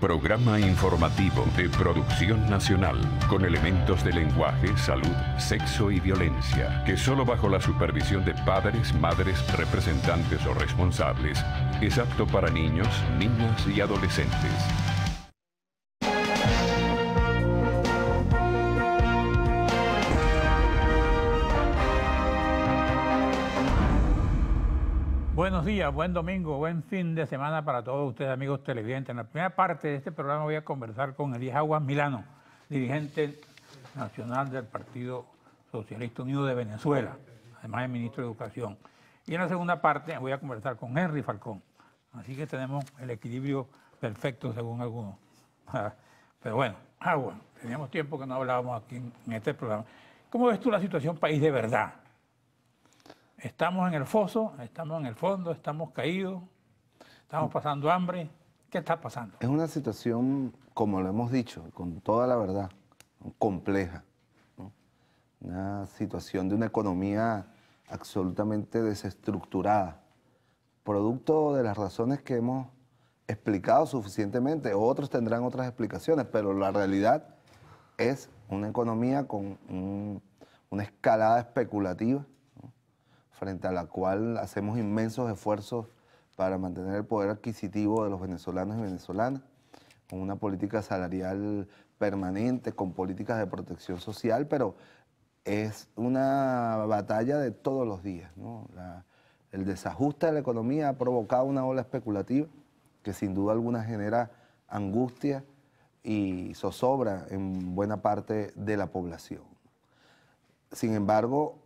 Programa informativo de Producción Nacional, con elementos de lenguaje, salud, sexo y violencia, que solo bajo la supervisión de padres, madres, representantes o responsables, es apto para niños, niñas y adolescentes. Buenos días, buen domingo, buen fin de semana para todos ustedes, amigos televidentes. En la primera parte de este programa voy a conversar con Elías Aguas Milano, dirigente nacional del Partido Socialista Unido de Venezuela, además de ministro de Educación. Y en la segunda parte voy a conversar con Henry Falcón. Así que tenemos el equilibrio perfecto según algunos. Pero bueno, Aguas, teníamos tiempo que no hablábamos aquí en este programa. ¿Cómo ves tú la situación país de verdad? ¿Estamos en el foso? ¿Estamos en el fondo? ¿Estamos caídos? ¿Estamos pasando hambre? ¿Qué está pasando? Es una situación, como lo hemos dicho, con toda la verdad, compleja, ¿no? Una situación de una economía absolutamente desestructurada, producto de las razones que hemos explicado suficientemente. Otros tendrán otras explicaciones, pero la realidad es una economía con una escalada especulativa, frente a la cual hacemos inmensos esfuerzos para mantener el poder adquisitivo de los venezolanos y venezolanas, con una política salarial permanente, con políticas de protección social, pero es una batalla de todos los días, ¿no? El desajuste de la economía ha provocado una ola especulativa que sin duda alguna genera angustia y zozobra en buena parte de la población. Sin embargo,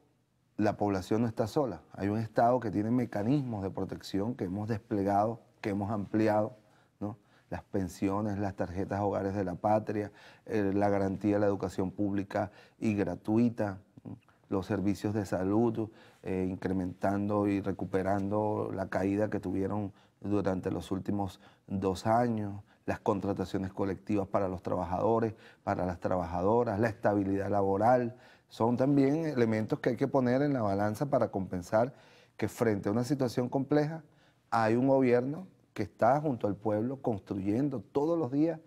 la población no está sola. Hay un Estado que tiene mecanismos de protección que hemos desplegado, que hemos ampliado, ¿no? Las pensiones, las tarjetas hogares de la patria, la garantía de la educación pública y gratuita, ¿no? Los servicios de salud, incrementando y recuperando la caída que tuvieron durante los últimos 2 años, las contrataciones colectivas para los trabajadores, para las trabajadoras, la estabilidad laboral. Son también elementos que hay que poner en la balanza para compensar que frente a una situación compleja hay un gobierno que está junto al pueblo construyendo todos los días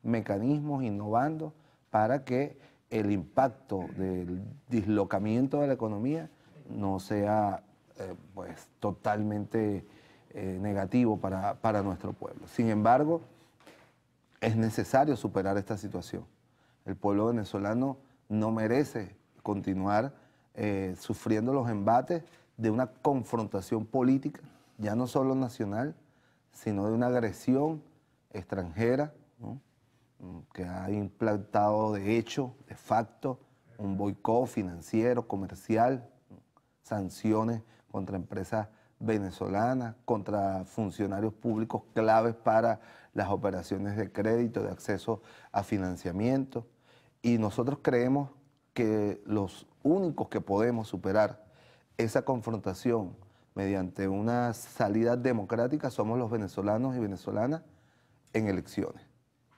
mecanismos, innovando para que el impacto del dislocamiento de la economía no sea pues totalmente negativo para nuestro pueblo. Sin embargo, es necesario superar esta situación. El pueblo venezolano no merece continuar sufriendo los embates de una confrontación política, ya no solo nacional, sino de una agresión extranjera, ¿no? Que ha implantado de hecho, de facto, un boicot financiero, comercial, ¿no? Sanciones contra empresas venezolanas, contra funcionarios públicos claves para las operaciones de crédito, de acceso a financiamiento. Y nosotros creemos que los únicos que podemos superar esa confrontación mediante una salida democrática somos los venezolanos y venezolanas en elecciones.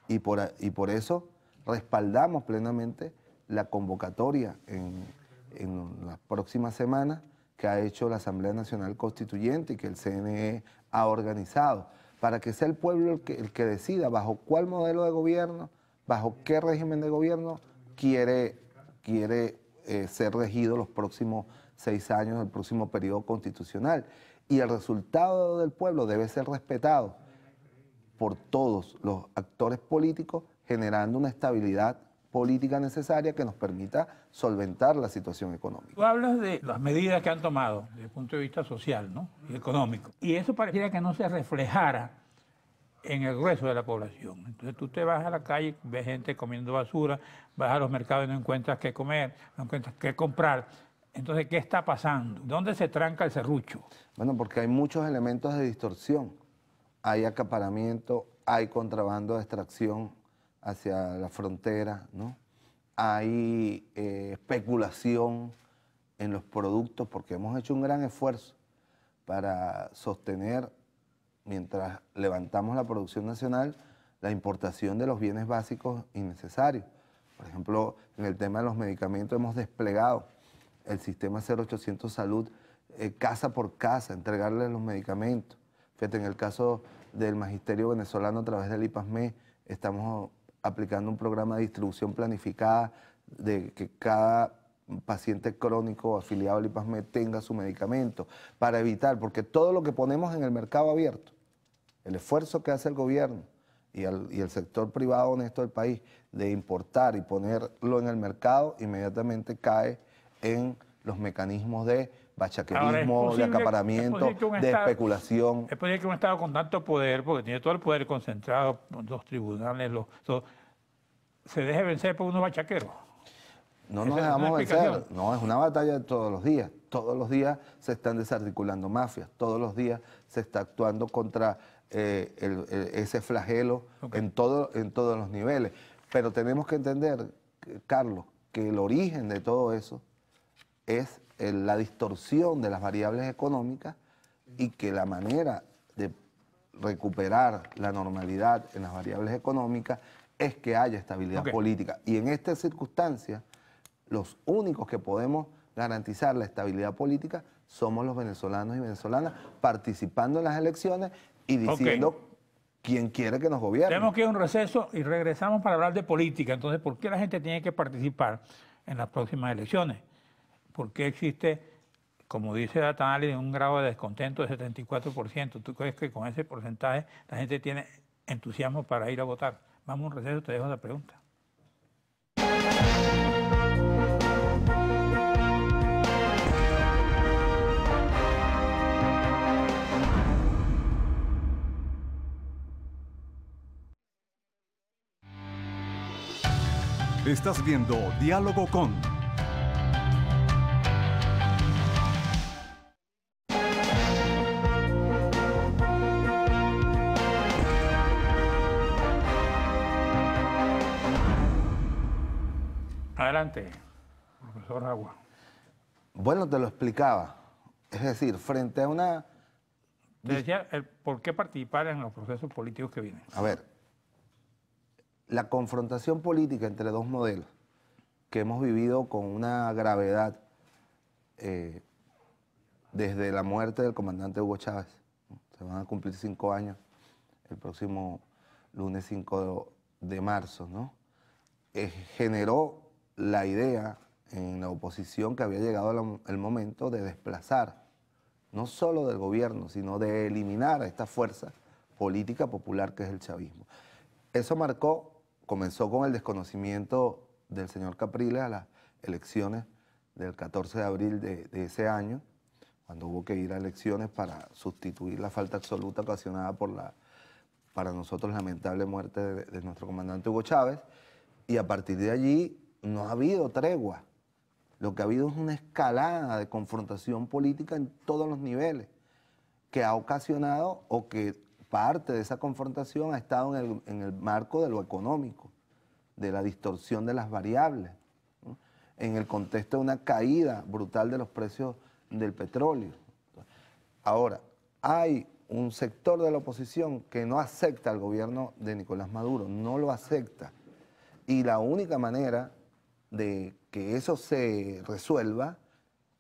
Y por eso respaldamos plenamente la convocatoria en las próximas semanas que ha hecho la Asamblea Nacional Constituyente y que el CNE ha organizado, para que sea el pueblo el que decida bajo cuál modelo de gobierno, bajo qué régimen de gobierno quiere ser regido los próximos 6 años del próximo periodo constitucional. Y el resultado del pueblo debe ser respetado por todos los actores políticos, generando una estabilidad política necesaria que nos permita solventar la situación económica. Tú hablas de las medidas que han tomado desde el punto de vista social, ¿no? Y económico. Y eso pareciera que no se reflejara en el grueso de la población. Entonces tú te vas a la calle, ves gente comiendo basura, vas a los mercados y no encuentras qué comer, no encuentras qué comprar. Entonces, ¿qué está pasando? ¿Dónde se tranca el serrucho? Bueno, porque hay muchos elementos de distorsión. Hay acaparamiento, hay contrabando de extracción hacia la frontera, ¿no? Hay especulación en los productos, porque hemos hecho un gran esfuerzo para sostener, mientras levantamos la producción nacional, la importación de los bienes básicos innecesarios. Por ejemplo, en el tema de los medicamentos hemos desplegado el sistema 0800 Salud casa por casa, entregarles los medicamentos. Fíjate, en el caso del Magisterio Venezolano a través del IPASME, estamos aplicando un programa de distribución planificada de que cada paciente crónico afiliado al IPASMED tenga su medicamento para evitar, porque todo lo que ponemos en el mercado abierto, el esfuerzo que hace el gobierno y el sector privado honesto del país de importar y ponerlo en el mercado, inmediatamente cae en los mecanismos de bachaquerismo, de acaparamiento, de especulación. Es posible que un Estado con tanto poder, porque tiene todo el poder concentrado, los tribunales, se deje vencer por unos bachaqueros. No nos dejamos vencer, no, es una batalla de todos los días. Todos los días se están desarticulando mafias, todos los días se está actuando contra ese flagelo en todos los niveles. Pero tenemos que entender, Carlos, que el origen de todo eso es la distorsión de las variables económicas y que la manera de recuperar la normalidad en las variables económicas es que haya estabilidad política. Y en esta circunstancia, los únicos que podemos garantizar la estabilidad política somos los venezolanos y venezolanas participando en las elecciones y diciendo quién quiere que nos gobierne. Tenemos que ir a un receso y regresamos para hablar de política. Entonces, ¿por qué la gente tiene que participar en las próximas elecciones? ¿Por qué existe, como dice Datanali, un grado de descontento de 74%? ¿Tú crees que con ese porcentaje la gente tiene entusiasmo para ir a votar? Vamos a un receso, te dejo la pregunta. Estás viendo Diálogo con... Adelante, profesor Agua. Bueno, te lo explicaba. Es decir, frente a una... Te decía, ¿por qué participar en los procesos políticos que vienen? A ver, la confrontación política entre dos modelos que hemos vivido con una gravedad desde la muerte del comandante Hugo Chávez. Se van a cumplir 5 años el próximo lunes 5 de marzo, ¿no? Generó la idea en la oposición que había llegado el momento de desplazar, no solo del gobierno, sino de eliminar a esta fuerza política popular que es el chavismo. Eso comenzó con el desconocimiento del señor Capriles a las elecciones del 14 de abril de ese año, cuando hubo que ir a elecciones para sustituir la falta absoluta ocasionada por la, para nosotros, lamentable muerte de nuestro comandante Hugo Chávez, y a partir de allí no ha habido tregua. Lo que ha habido es una escalada de confrontación política en todos los niveles, que ha ocasionado o que parte de esa confrontación ha estado en el marco de lo económico, de la distorsión de las variables, ¿no? En el contexto de una caída brutal de los precios del petróleo. Ahora, hay un sector de la oposición que no acepta al gobierno de Nicolás Maduro, no lo acepta. Y la única manera de que eso se resuelva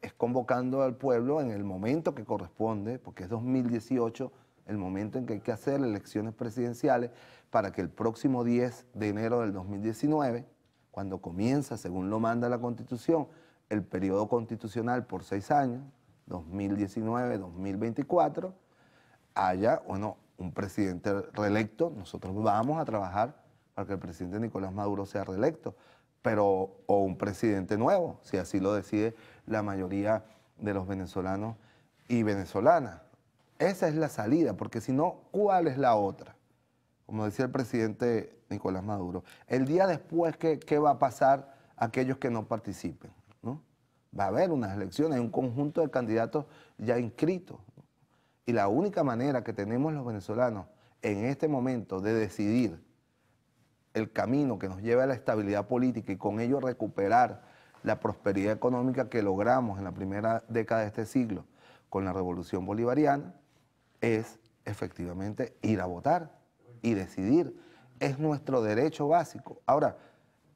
es convocando al pueblo en el momento que corresponde, porque es 2018, el momento en que hay que hacer elecciones presidenciales, para que el próximo 10 de enero del 2019, cuando comienza, según lo manda la Constitución, el periodo constitucional por 6 años, 2019-2024, haya, bueno, un presidente reelecto. Nosotros vamos a trabajar para que el presidente Nicolás Maduro sea reelecto, o un presidente nuevo, si así lo decide la mayoría de los venezolanos y venezolanas. Esa es la salida, porque si no, ¿cuál es la otra? Como decía el presidente Nicolás Maduro, el día después, ¿qué va a pasar a aquellos que no participen, ¿no? Va a haber unas elecciones, hay un conjunto de candidatos ya inscritos, ¿no? Y la única manera que tenemos los venezolanos en este momento de decidir el camino que nos lleve a la estabilidad política y con ello recuperar la prosperidad económica que logramos en la primera década de este siglo con la Revolución Bolivariana, es efectivamente ir a votar y decidir. Es nuestro derecho básico. Ahora,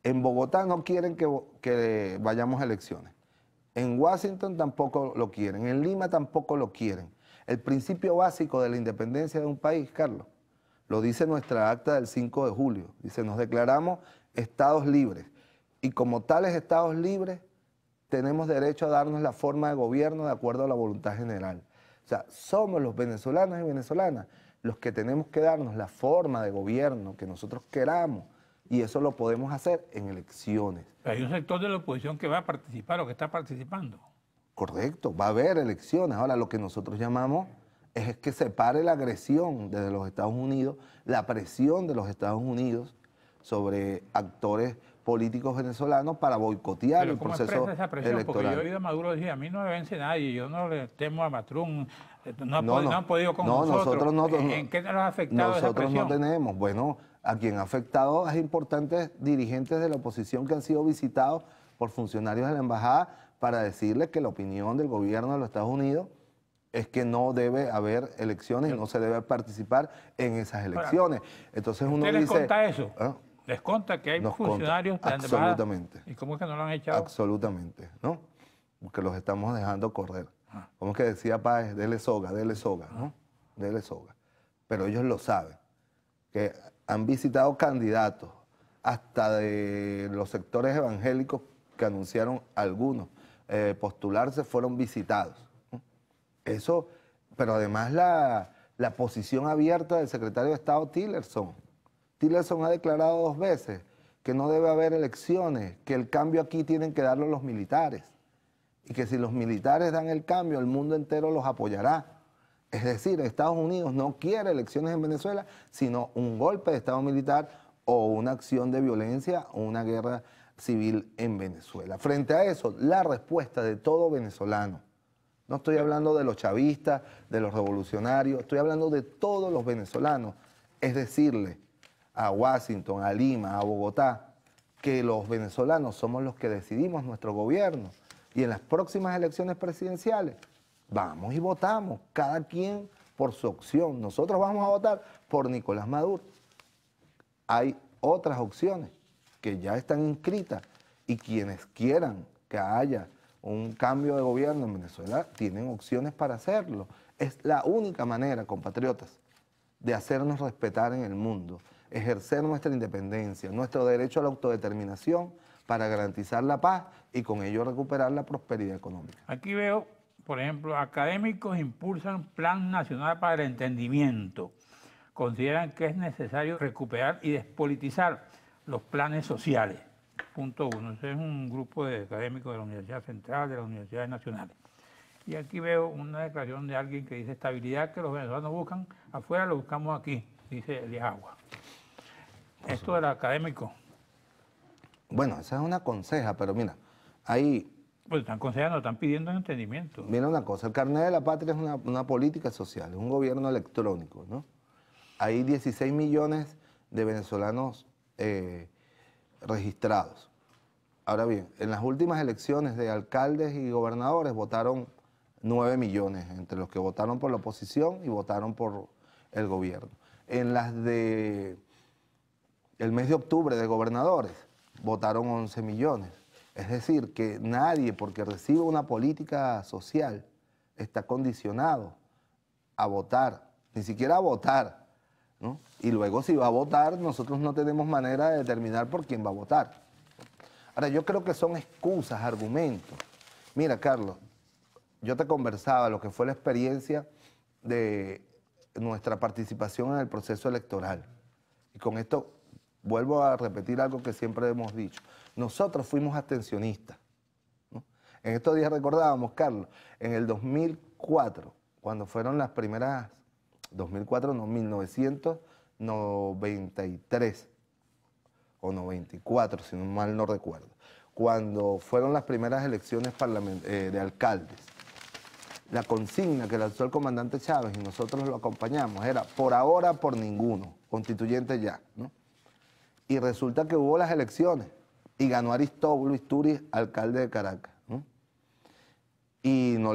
en Bogotá no quieren que vayamos a elecciones. En Washington tampoco lo quieren. En Lima tampoco lo quieren. El principio básico de la independencia de un país, Carlos, Lo dice nuestra acta del 5 de julio. Dice, nos declaramos estados libres y como tales estados libres tenemos derecho a darnos la forma de gobierno de acuerdo a la voluntad general. O sea, somos los venezolanos y venezolanas los que tenemos que darnos la forma de gobierno que nosotros queramos y eso lo podemos hacer en elecciones. Hay un sector de la oposición que va a participar o que está participando. Correcto, va a haber elecciones. Ahora, lo que nosotros llamamos es que se pare la agresión desde los Estados Unidos, la presión de los Estados Unidos sobre actores políticos venezolanos para boicotear el proceso esa presión? electoral. Porque yo he oído a Maduro decir, a mí no me vence nadie, yo no le temo a Matrún, no han podido con nosotros. ¿En qué nos ha afectado esa presión? Nosotros no tenemos. Bueno, a quien ha afectado es importantes dirigentes de la oposición que han sido visitados por funcionarios de la embajada para decirles que la opinión del gobierno de los Estados Unidos es que no debe haber elecciones y no se debe participar en esas elecciones. Entonces uno dice... ¿Usted les conta eso? ¿Ah? ¿Les conta que hay funcionarios de la embajada? Absolutamente. ¿Y cómo es que no lo han echado? Absolutamente, ¿no? Porque los estamos dejando correr. Como es que decía Páez, dele soga, ¿no? Dele soga. Pero ellos lo saben, que han visitado candidatos hasta de los sectores evangélicos que anunciaron algunos postularse, fueron visitados. Eso, pero además la posición abierta del secretario de Estado Tillerson. Tillerson ha declarado 2 veces que no debe haber elecciones, que el cambio aquí tienen que darlo los militares y que si los militares dan el cambio, el mundo entero los apoyará. Es decir, Estados Unidos no quiere elecciones en Venezuela, sino un golpe de Estado militar o una acción de violencia o una guerra civil en Venezuela. Frente a eso, la respuesta de todo venezolano, no estoy hablando de los chavistas, de los revolucionarios, estoy hablando de todos los venezolanos, es decirle a Washington, a Lima, a Bogotá, que los venezolanos somos los que decidimos nuestro gobierno y en las próximas elecciones presidenciales vamos y votamos, cada quien por su opción. Nosotros vamos a votar por Nicolás Maduro. Hay otras opciones que ya están inscritas y quienes quieran que haya un cambio de gobierno en Venezuela tienen opciones para hacerlo. Es la única manera, compatriotas, de hacernos respetar en el mundo, ejercer nuestra independencia, nuestro derecho a la autodeterminación para garantizar la paz y con ello recuperar la prosperidad económica. Aquí veo, por ejemplo, académicos impulsan Plan Nacional para el Entendimiento. Consideran que es necesario recuperar y despolitizar los planes sociales. Punto 1. Ese es un grupo de académicos de la Universidad Central, de las Universidades Nacionales. Y aquí veo una declaración de alguien que dice, estabilidad que los venezolanos buscan, afuera lo buscamos aquí, dice Elías Agua. Esto del académico. Bueno, esa es una conseja, pero mira, ahí... Pues están aconsejando, están pidiendo entendimiento. Mira una cosa, el carnet de la patria es una política social, es un gobierno electrónico, ¿no? Hay 16 millones de venezolanos registrados. Ahora bien, en las últimas elecciones de alcaldes y gobernadores votaron 9 millones, entre los que votaron por la oposición y votaron por el gobierno. En las de el mes de octubre de gobernadores votaron 11 millones. Es decir, que nadie, porque recibe una política social, está condicionado a votar, ni siquiera a votar, ¿no? Y luego si va a votar, nosotros no tenemos manera de determinar por quién va a votar. Ahora, yo creo que son excusas, argumentos. Mira, Carlos, yo te conversaba lo que fue la experiencia de nuestra participación en el proceso electoral. Y con esto vuelvo a repetir algo que siempre hemos dicho. Nosotros fuimos abstencionistas, ¿no? En estos días recordábamos, Carlos, en el 2004, cuando fueron las primeras, 2004 no, 1993 o 94, si no mal no recuerdo, cuando fueron las primeras elecciones de alcaldes. La consigna que lanzó el comandante Chávez y nosotros lo acompañamos era por ahora, por ninguno, constituyente ya, ¿no? Y resulta que hubo las elecciones y ganó Aristóbulo Isturiz, alcalde de Caracas, ¿no? Y no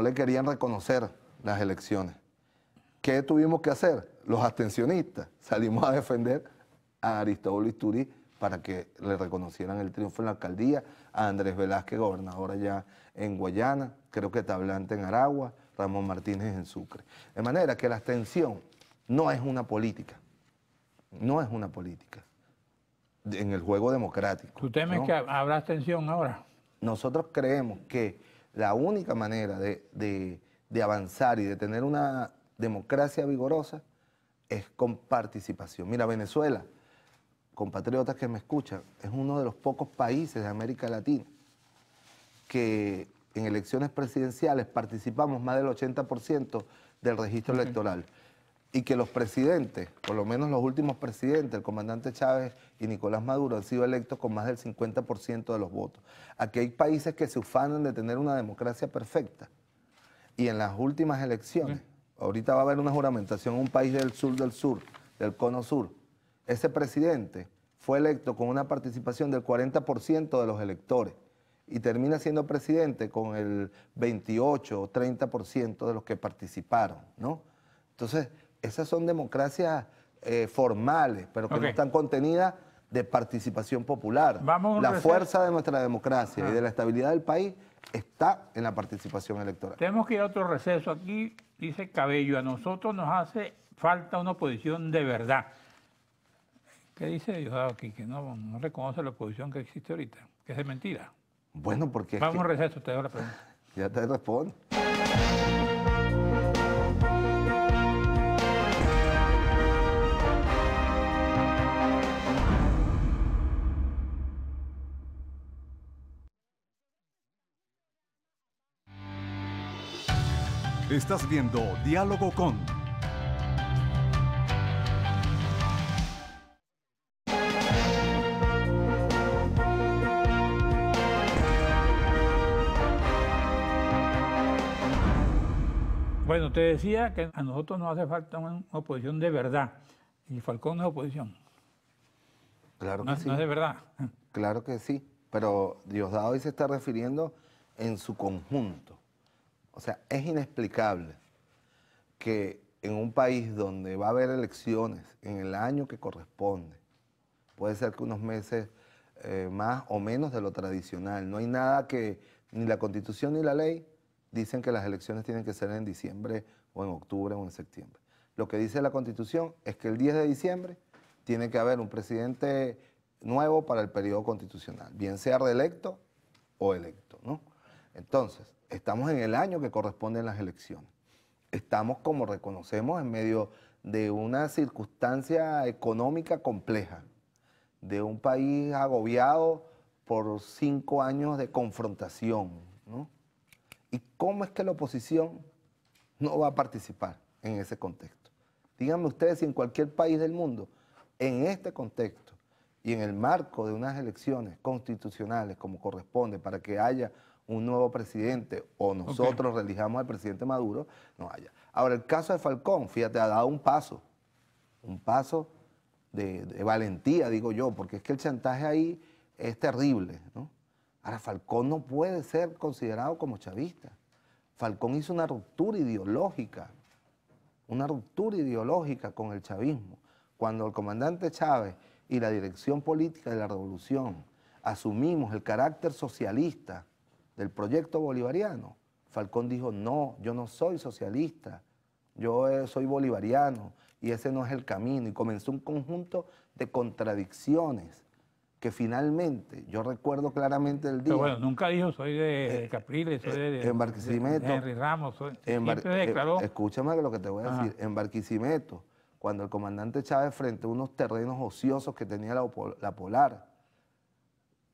le querían reconocer las elecciones. ¿Qué tuvimos que hacer? Los abstencionistas salimos a defender a Aristóbulo Isturiz para que le reconocieran el triunfo en la alcaldía, a Andrés Velázquez, gobernador allá en Guayana, creo que Tablante en Aragua, Ramón Martínez en Sucre. De manera que la abstención no es una política, No es una política en el juego democrático. ¿Tú temes ¿no? que habrá abstención ahora? Nosotros creemos que la única manera de avanzar y de tener una democracia vigorosa es con participación. Mira, Venezuela, compatriotas que me escuchan, es uno de los pocos países de América Latina que en elecciones presidenciales participamos más del 80% del registro electoral. Y que los presidentes, por lo menos los últimos presidentes, el comandante Chávez y Nicolás Maduro, han sido electos con más del 50% de los votos. Aquí hay países que se ufanan de tener una democracia perfecta. Y en las últimas elecciones, ahorita va a haber una juramentación en un país del sur, del cono sur. Ese presidente fue electo con una participación del 40% de los electores y termina siendo presidente con el 28 o 30% de los que participaron, ¿no? Entonces, esas son democracias formales, pero que no están contenidas de participación popular. La fuerza de nuestra democracia y de la estabilidad del país está en la participación electoral. Tenemos que ir a otro receso. Aquí dice Cabello, a nosotros nos hace falta una oposición de verdad. ¿Qué dice Diosdado aquí? Que no reconoce la oposición que existe ahorita, que es mentira. Bueno, porque... Vamos a receso, te doy la pregunta. Ya te respondo. Estás viendo Diálogo con... Bueno, te decía que a nosotros nos hace falta una oposición de verdad. Y Falcón no es oposición. Claro que sí. No es de verdad. Claro que sí. Pero Diosdado hoy se está refiriendo en su conjunto. O sea, es inexplicable que en un país donde va a haber elecciones en el año que corresponde, puede ser que unos meses más o menos de lo tradicional, no hay nada que, ni la Constitución ni la ley dicen que las elecciones tienen que ser en diciembre o en octubre o en septiembre. Lo que dice la Constitución es que el 10 de diciembre tiene que haber un presidente nuevo para el periodo constitucional, bien sea reelecto o electo, ¿no? Entonces, estamos en el año que corresponden las elecciones. Estamos, como reconocemos, en medio de una circunstancia económica compleja, de un país agobiado por 5 años de confrontación, ¿no? ¿Y cómo es que la oposición no va a participar en ese contexto? Díganme ustedes si en cualquier país del mundo, en este contexto y en el marco de unas elecciones constitucionales como corresponde para que haya un nuevo presidente o nosotros reelijamos al presidente Maduro, no haya. Ahora, el caso de Falcón, fíjate, ha dado un paso de valentía, digo yo, porque es que el chantaje ahí es terrible, ¿no? Ahora, Falcón no puede ser considerado como chavista. Falcón hizo una ruptura ideológica con el chavismo. Cuando el comandante Chávez y la dirección política de la revolución asumimos el carácter socialista del proyecto bolivariano, Falcón dijo, no, yo no soy socialista, yo soy bolivariano y ese no es el camino. Y comenzó un conjunto de contradicciones que finalmente, yo recuerdo claramente el día... Pero bueno, nunca dijo soy de Capriles, soy en Barquisimeto, de Henry Ramos, siempre declaró... Escúchame lo que te voy a decir, en Barquisimeto, cuando el comandante Chávez frente a unos terrenos ociosos que tenía la Polar,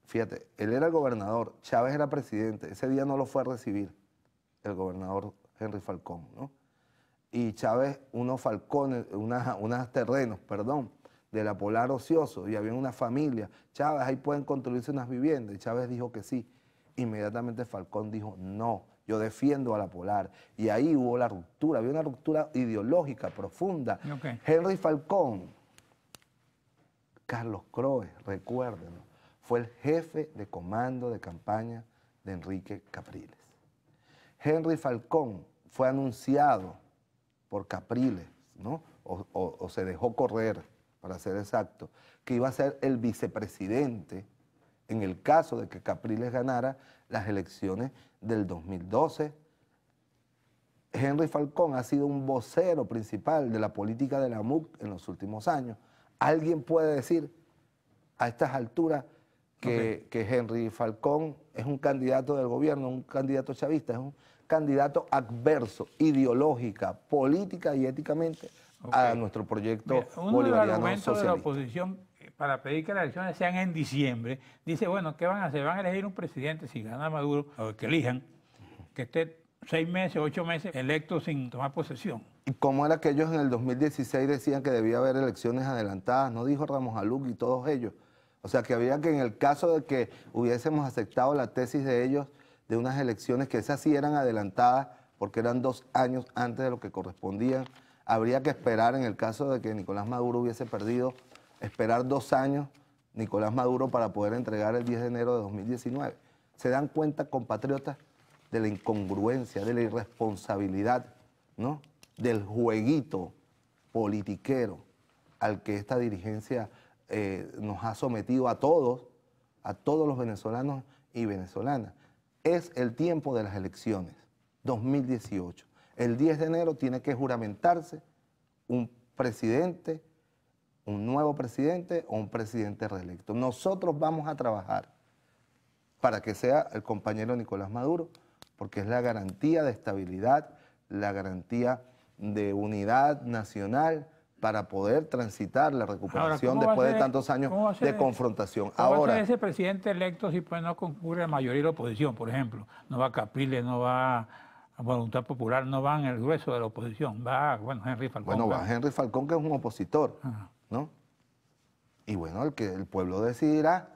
fíjate, él era el gobernador, Chávez era presidente, ese día no lo fue a recibir el gobernador Henry Falcón, ¿no? Y Chávez, unos terrenos, de la Polar ocioso, y había una familia, Chávez, ahí pueden construirse unas viviendas, y Chávez dijo que sí. Inmediatamente Falcón dijo, no, yo defiendo a la Polar. Y ahí hubo la ruptura, había una ruptura ideológica profunda. Henry Falcón, Carlos Croes, recuérdenlo, fue el jefe de comando de campaña de Enrique Capriles. Henry Falcón fue anunciado por Capriles, ¿no? O se dejó correr, para ser exacto, que iba a ser el vicepresidente en el caso de que Capriles ganara las elecciones del 2012. Henry Falcón ha sido un vocero principal de la política de la MUC en los últimos años, ¿Alguien puede decir a estas alturas que Henry Falcón es un candidato del gobierno, un candidato chavista, es un candidato adverso, ideológica, política y éticamente a nuestro proyecto uno de los bolivariano argumentos de la socialista? oposición para pedir que las elecciones sean en diciembre, dice, bueno, ¿qué van a hacer? Van a elegir un presidente, si gana Maduro, o que elijan, que esté 6 meses, 8 meses electo sin tomar posesión. ¿Y cómo era que ellos en el 2016 decían que debía haber elecciones adelantadas? ¿No dijo Ramos Aluc y todos ellos? O sea, que había que en el caso de que hubiésemos aceptado la tesis de ellos de unas elecciones que esas sí eran adelantadas porque eran 2 años antes de lo que correspondían, habría que esperar en el caso de que Nicolás Maduro hubiese perdido, esperar 2 años Nicolás Maduro para poder entregar el 10 de enero de 2019. ¿Se dan cuenta, compatriotas, de la incongruencia, de la irresponsabilidad, ¿no?, del jueguito politiquero al que esta dirigencia nos ha sometido a todos los venezolanos y venezolanas? Es el tiempo de las elecciones, 2018. El 10 de enero tiene que juramentarse un presidente, un nuevo presidente o un presidente reelecto. Nosotros vamos a trabajar para que sea el compañero Nicolás Maduro, porque es la garantía de estabilidad, la garantía de unidad nacional para poder transitar la recuperación después de tantos años de confrontación. ¿Cómo va a ser ese presidente electo si pues no concurre la mayoría de la oposición, por ejemplo? No va Capriles, no va a Voluntad Popular, no va en el grueso de la oposición, va, bueno, Henry Falcón. Bueno, va Henry Falcón, que es un opositor, ¿no? Y bueno, el que el pueblo decidirá.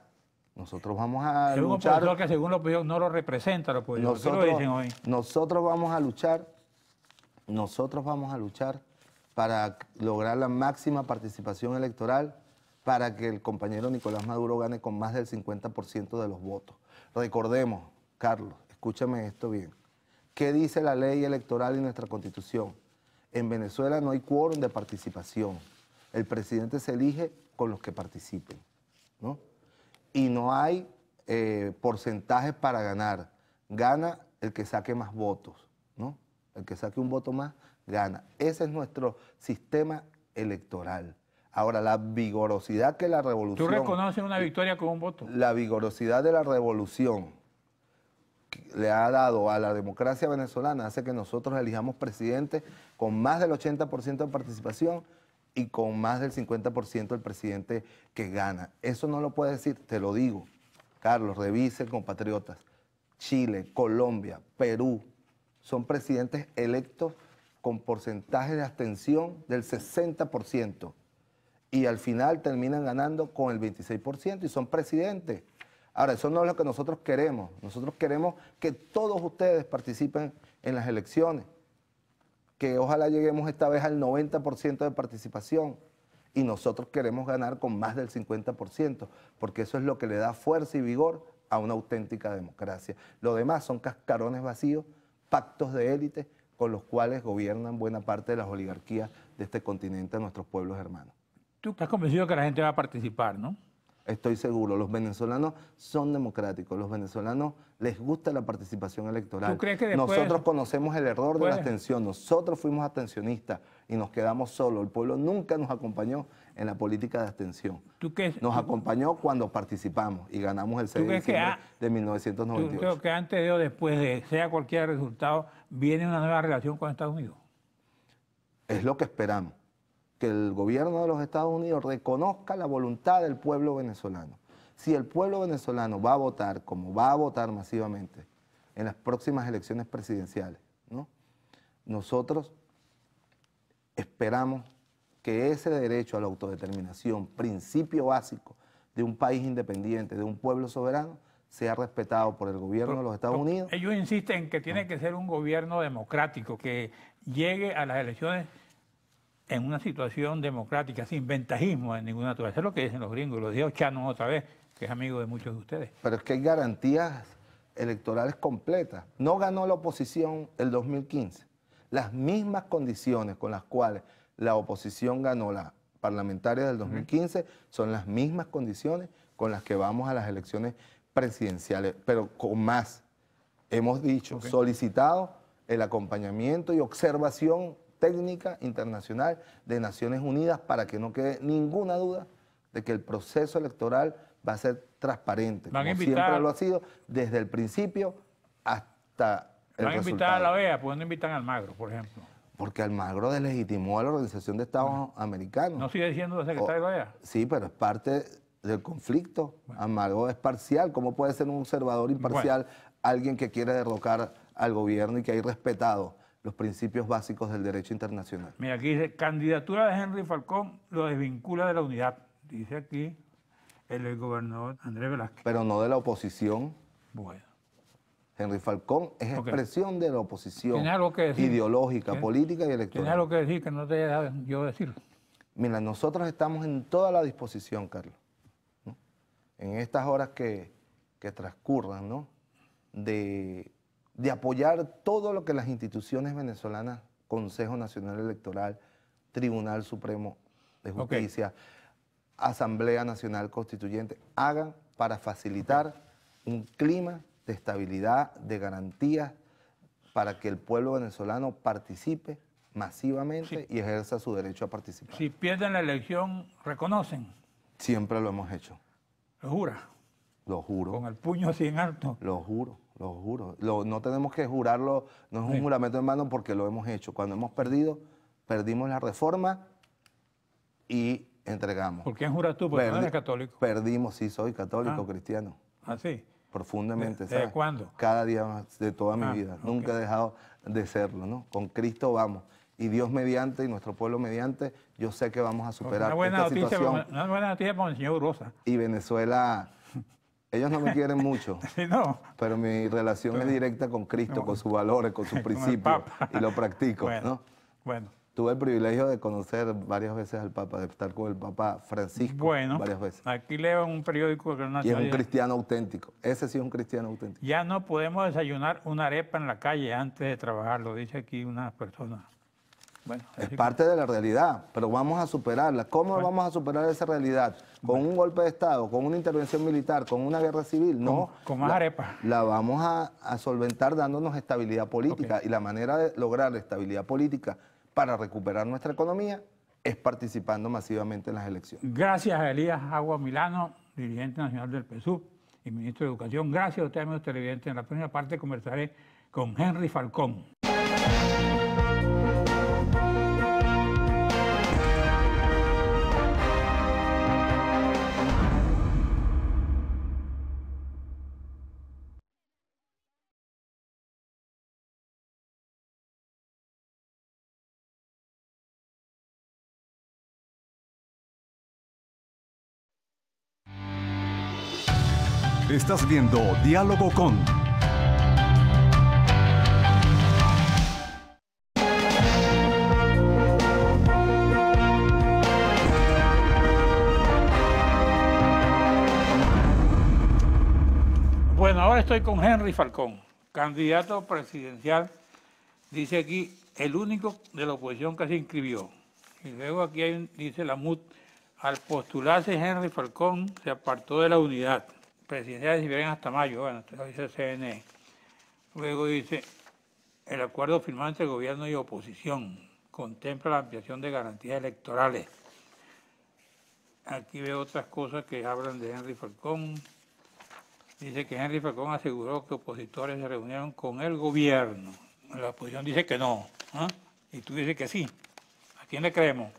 Nosotros vamos a es luchar. Un opositor que según la oposición no lo representa la oposición. ¿Qué lo dicen hoy? Nosotros vamos a luchar para lograr la máxima participación electoral, para que el compañero Nicolás Maduro gane con más del 50% de los votos. Recordemos, Carlos, escúchame esto bien. ¿Qué dice la ley electoral y nuestra Constitución? En Venezuela no hay quórum de participación. El presidente se elige con los que participen, ¿no? Y no hay porcentajes para ganar. Gana el que saque más votos, ¿no? El que saque un voto más, gana. Ese es nuestro sistema electoral. Ahora, la vigorosidad que la revolución... ¿Tú reconoces una victoria con un voto? La vigorosidad de la revolución que le ha dado a la democracia venezolana hace que nosotros elijamos presidentes con más del 80% de participación y con más del 50% el presidente que gana. Eso no lo puede decir, te lo digo. Carlos, revise, compatriotas. Chile, Colombia, Perú, son presidentes electos con porcentaje de abstención del 60%. Y al final terminan ganando con el 26% y son presidentes. Ahora, eso no es lo que nosotros queremos. Nosotros queremos que todos ustedes participen en las elecciones, que ojalá lleguemos esta vez al 90% de participación, y nosotros queremos ganar con más del 50%, porque eso es lo que le da fuerza y vigor a una auténtica democracia. Lo demás son cascarones vacíos, pactos de élite con los cuales gobiernan buena parte de las oligarquías de este continente a nuestros pueblos hermanos. Tú estás convencido que la gente va a participar, ¿no? Estoy seguro, los venezolanos son democráticos, los venezolanos les gusta la participación electoral. ¿Tú crees que después nosotros conocemos el error de la abstención, nosotros fuimos abstencionistas y nos quedamos solos, el pueblo nunca nos acompañó en la política de abstención. Nos acompañó cuando participamos y ganamos el 6 de diciembre de 1998. ¿Tú crees que antes de o después de, sea cualquier resultado, viene una nueva relación con Estados Unidos? Es lo que esperamos, que el gobierno de los Estados Unidos reconozca la voluntad del pueblo venezolano. Si el pueblo venezolano va a votar, como va a votar masivamente en las próximas elecciones presidenciales, ¿no?, nosotros esperamos que ese derecho a la autodeterminación, principio básico de un país independiente, de un pueblo soberano, sea respetado por el gobierno de los Estados Unidos. Ellos insisten en que tiene que ser un gobierno democrático, que llegue a las elecciones en una situación democrática, sin ventajismo de ninguna naturaleza. Eso es lo que dicen los gringos, lo dijo Chano otra vez, que es amigo de muchos de ustedes. Pero es que hay garantías electorales completas. No ganó la oposición el 2015. Las mismas condiciones con las cuales la oposición ganó la parlamentaria del 2015 son las mismas condiciones con las que vamos a las elecciones presidenciales, pero con más. Hemos dicho, solicitado el acompañamiento y observación técnica internacional de Naciones Unidas para que no quede ninguna duda de que el proceso electoral va a ser transparente, Van a como invitar- siempre lo ha sido, desde el principio hasta el Van a invitar a la resultado. OEA, ¿por qué no invitan a Almagro, por ejemplo? Porque Almagro deslegitimó a la Organización de Estados Americanos. ¿No sigue diciendo el secretario de la OEA? Sí, pero es parte del conflicto. Almagro es parcial. ¿Cómo puede ser un observador imparcial alguien que quiere derrocar al gobierno y que ha respetado los principios básicos del derecho internacional? Mira, aquí dice, candidatura de Henry Falcón lo desvincula de la unidad. Dice aquí el gobernador Andrés Velázquez. Pero no de la oposición. Bueno. Henry Falcón es Ok. expresión de la oposición ¿Tienes algo que decir? ideológica, política y ¿Tienes electoral. algo que decir que no te haya dado yo decir? Mira, nosotros estamos en toda la disposición, Carlos, ¿no? En estas horas que transcurran, ¿no? De apoyar todo lo que las instituciones venezolanas, Consejo Nacional Electoral, Tribunal Supremo de Justicia, Asamblea Nacional Constituyente, hagan para facilitar un clima de estabilidad, de garantías, para que el pueblo venezolano participe masivamente y ejerza su derecho a participar. Si pierden la elección, reconocen, Siempre lo hemos hecho, lo jura, lo juro. con el puño así en alto. Lo juro, lo juro. No tenemos que jurarlo, no es un juramento en mano porque lo hemos hecho. Cuando hemos perdido, perdimos la reforma y entregamos. ¿Por quién juras tú? Porque tú no eres católico. Perdimos, sí, soy católico, Ah. cristiano, ¿Así? profundamente. ¿Desde ¿sabes? cuándo? Cada día más, de toda mi vida. ok. Nunca he dejado de serlo, ¿no? Con Cristo vamos. Y Dios mediante y nuestro pueblo mediante, yo sé que vamos a superar Una buena esta noticia, situación. una buena noticia para el señor Urosa. Y Venezuela, ellos no me quieren mucho. Si no, Pero mi relación es directa con Cristo, con sus valores, con sus con el principios, Papa. y lo practico, bueno, ¿no? bueno. Tuve el privilegio de conocer varias veces al Papa, de estar con el Papa Francisco Bueno, varias veces. aquí leo en un periódico que Y es un cristiano auténtico. Ese sí es un cristiano auténtico. ya no podemos desayunar una arepa en la calle antes de trabajar, lo dice aquí una persona. Bueno, Es así parte de la realidad, pero vamos a superarla. ¿Cómo vamos a superar esa realidad? ¿Con un golpe de Estado, con una intervención militar, con una guerra civil? No. con más arepas. La vamos a solventar dándonos estabilidad política. Y la manera de lograr estabilidad política para recuperar nuestra economía es participando masivamente en las elecciones. Gracias a Elías Agua Milano, dirigente nacional del PSUV y ministro de Educación. Gracias a ustedes, amigos televidentes. En la próxima parte conversaré con Henry Falcón. Estás viendo Diálogo con. Bueno, ahora estoy con Henry Falcón, candidato presidencial, dice aquí, el único de la oposición que se inscribió. Y luego aquí dice la MUD, al postularse Henry Falcón se apartó de la unidad. Presidenciales viven hasta mayo, bueno, esto lo dice CNE. Luego dice, el acuerdo firmado entre gobierno y oposición contempla la ampliación de garantías electorales. Aquí veo otras cosas que hablan de Henry Falcón. Dice que Henry Falcón aseguró que opositores se reunieron con el gobierno. La oposición dice que no. ¿Ah? Y tú dices que sí. ¿A quién le creemos?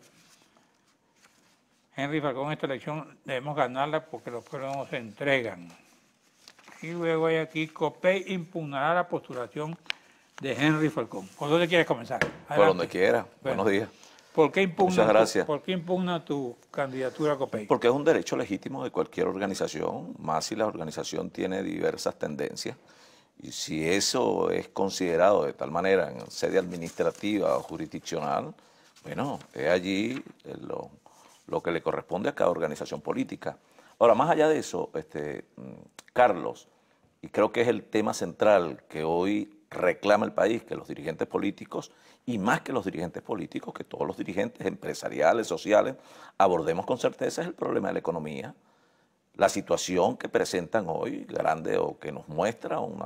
Henry Falcón, esta elección debemos ganarla porque los pueblos no se entregan. Y luego hay aquí, COPEI impugnará la postulación de Henry Falcón. ¿Por dónde quieres comenzar? Por donde quiera. Bueno. Buenos días. ¿Por qué Muchas gracias. ¿Por qué impugna tu candidatura a COPEI? Porque es un derecho legítimo de cualquier organización, más si la organización tiene diversas tendencias. Y si eso es considerado de tal manera en sede administrativa o jurisdiccional, bueno, es allí lo que le corresponde a cada organización política. Ahora, más allá de eso, Carlos, y creo que es el tema central que hoy reclama el país, que los dirigentes políticos, y más que los dirigentes políticos, que todos los dirigentes empresariales, sociales, abordemos con certeza es el problema de la economía. La situación que presentan hoy, grande, o que nos muestra un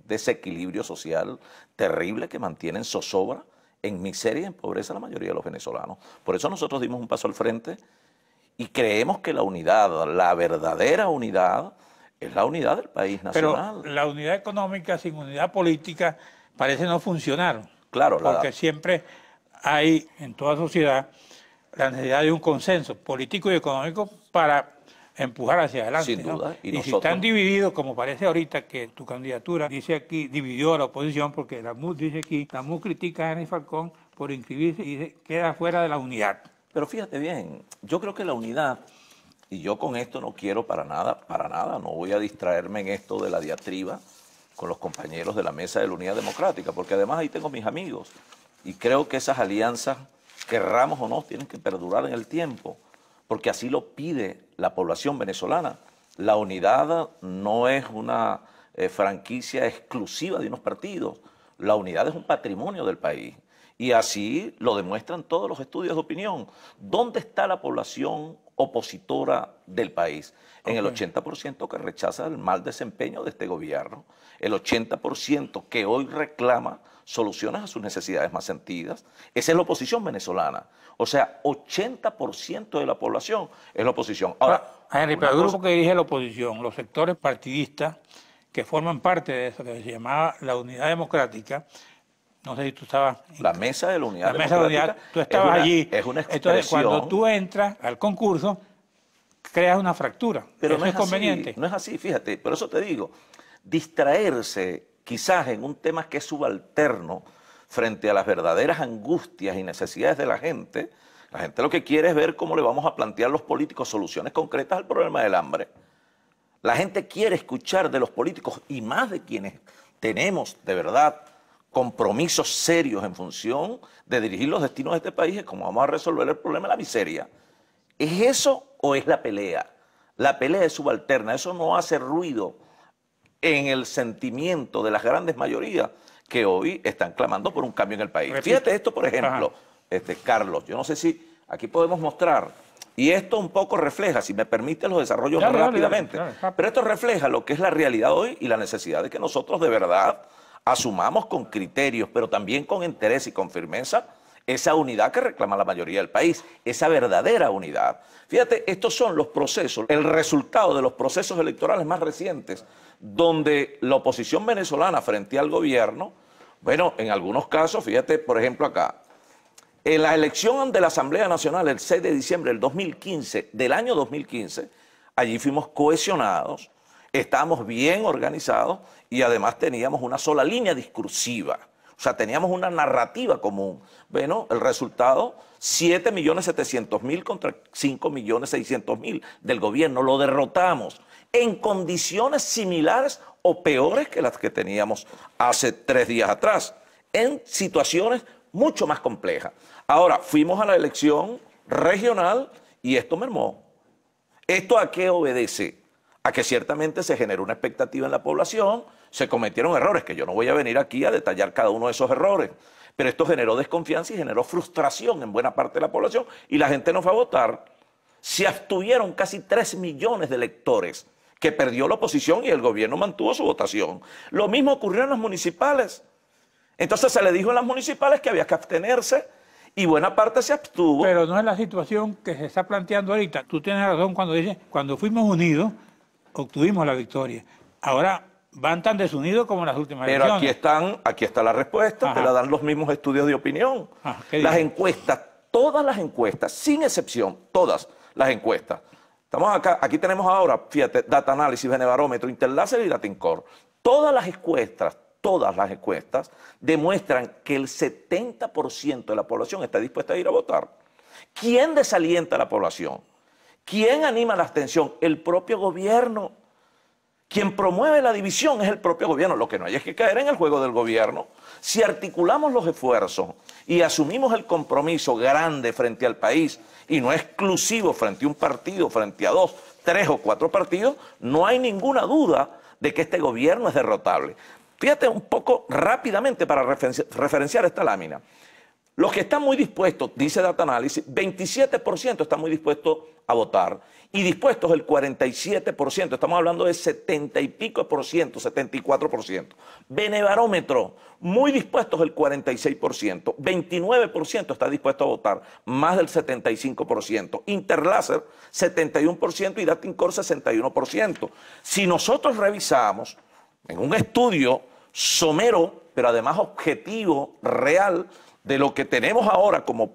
desequilibrio social terrible que mantiene en zozobra en miseria y en pobreza a la mayoría de los venezolanos. Por eso nosotros dimos un paso al frente y creemos que la unidad, la verdadera unidad, es la unidad del país nacional. Pero la unidad económica sin unidad política parece no funcionar. Claro, porque siempre hay en toda sociedad la necesidad de un consenso político y económico para empujar hacia adelante. Sin duda. ¿No? Y si están divididos, como parece ahorita que tu candidatura dice aquí, dividió a la oposición, porque la MUD dice aquí, la MUD critica a Henry Falcón por inscribirse y dice, queda fuera de la unidad. Pero fíjate bien, yo creo que la unidad, y yo con esto no quiero para nada, no voy a distraerme en esto de la diatriba con los compañeros de la Mesa de la Unidad Democrática, porque además ahí tengo mis amigos, y creo que esas alianzas, querramos o no, tienen que perdurar en el tiempo, porque así lo pide la población venezolana. La unidad no es una franquicia exclusiva de unos partidos, la unidad es un patrimonio del país. Y así lo demuestran todos los estudios de opinión. ¿Dónde está la población opositora del país? En el 80% que rechaza el mal desempeño de este gobierno, el 80% que hoy reclama soluciones a sus necesidades más sentidas. Esa es la oposición venezolana. O sea, 80% de la población es la oposición. Ahora, Henry, pero el grupo que dirige la oposición, los sectores partidistas que forman parte de eso, que se llamaba la Unidad Democrática, no sé si tú estabas... La Mesa de la Unidad Democrática. La Mesa de la Unidad, tú estabas allí. Es una expresión. Entonces, cuando tú entras al concurso, creas una fractura. Pero eso no es conveniente. Así, no es así, fíjate. Por eso te digo, distraerse quizás en un tema que es subalterno frente a las verdaderas angustias y necesidades de la gente lo que quiere es ver cómo le vamos a plantear los políticos soluciones concretas al problema del hambre. La gente quiere escuchar de los políticos y más de quienes tenemos de verdad compromisos serios en función de dirigir los destinos de este país, es cómo vamos a resolver el problema de la miseria. ¿Es eso o es la pelea? La pelea es subalterna, eso no hace ruido en el sentimiento de las grandes mayorías que hoy están clamando por un cambio en el país. Fíjate esto, por ejemplo, Carlos, yo no sé si aquí podemos mostrar, y esto un poco refleja, si me permite, los desarrollos rápidamente, pero esto refleja lo que es la realidad hoy y la necesidad de que nosotros de verdad asumamos con criterios, pero también con interés y con firmeza, esa unidad que reclama la mayoría del país, esa verdadera unidad. Fíjate, estos son los procesos, el resultado de los procesos electorales más recientes, donde la oposición venezolana frente al gobierno, bueno, en algunos casos, fíjate, por ejemplo acá, en la elección de la Asamblea Nacional el 6 de diciembre del año 2015, allí fuimos cohesionados, estábamos bien organizados y además teníamos una sola línea discursiva. O sea, teníamos una narrativa común. Bueno, el resultado, 7.700.000 contra 5.600.000 del gobierno. Lo derrotamos en condiciones similares o peores que las que teníamos hace 3 días atrás, en situaciones mucho más complejas. Ahora, fuimos a la elección regional y esto mermó. ¿Esto a qué obedece? A que ciertamente se generó una expectativa en la población, se cometieron errores, que yo no voy a venir aquí a detallar cada uno de esos errores, pero esto generó desconfianza y generó frustración en buena parte de la población y la gente no fue a votar. Se abstuvieron casi 3 millones de electores que perdió la oposición y el gobierno mantuvo su votación. Lo mismo ocurrió en las municipales. Entonces se le dijo en las municipales que había que abstenerse y buena parte se abstuvo. Pero no es la situación que se está planteando ahorita. Tú tienes razón cuando dices, cuando fuimos unidos, obtuvimos la victoria. Ahora van tan desunidos como en las últimas elecciones. Pero aquí está la respuesta, te la dan los mismos estudios de opinión. Las encuestas, todas las encuestas, sin excepción, todas las encuestas. Estamos acá, aquí tenemos ahora, fíjate, Data Análisis, Benebarómetro, Interláser y Datincore. Todas las encuestas demuestran que el 70% de la población está dispuesta a ir a votar. ¿Quién desalienta a la población? ¿Quién anima la abstención? El propio gobierno. Quien promueve la división es el propio gobierno. Lo que no hay es que caer en el juego del gobierno. Si articulamos los esfuerzos y asumimos el compromiso grande frente al país y no exclusivo frente a un partido, frente a 2, 3 o 4 partidos, no hay ninguna duda de que este gobierno es derrotable. Fíjate un poco rápidamente para referenciar esta lámina. Los que están muy dispuestos, dice Data Analysis, 27% están muy dispuestos a votar y dispuestos el 47%, estamos hablando de 70 y pico por ciento, 74%. Benebarómetro, muy dispuestos el 46%, 29% está dispuesto a votar, más del 75%. Interláser, 71% y Datincore, 61%. Si nosotros revisamos en un estudio somero, pero además objetivo, real, de lo que tenemos ahora como,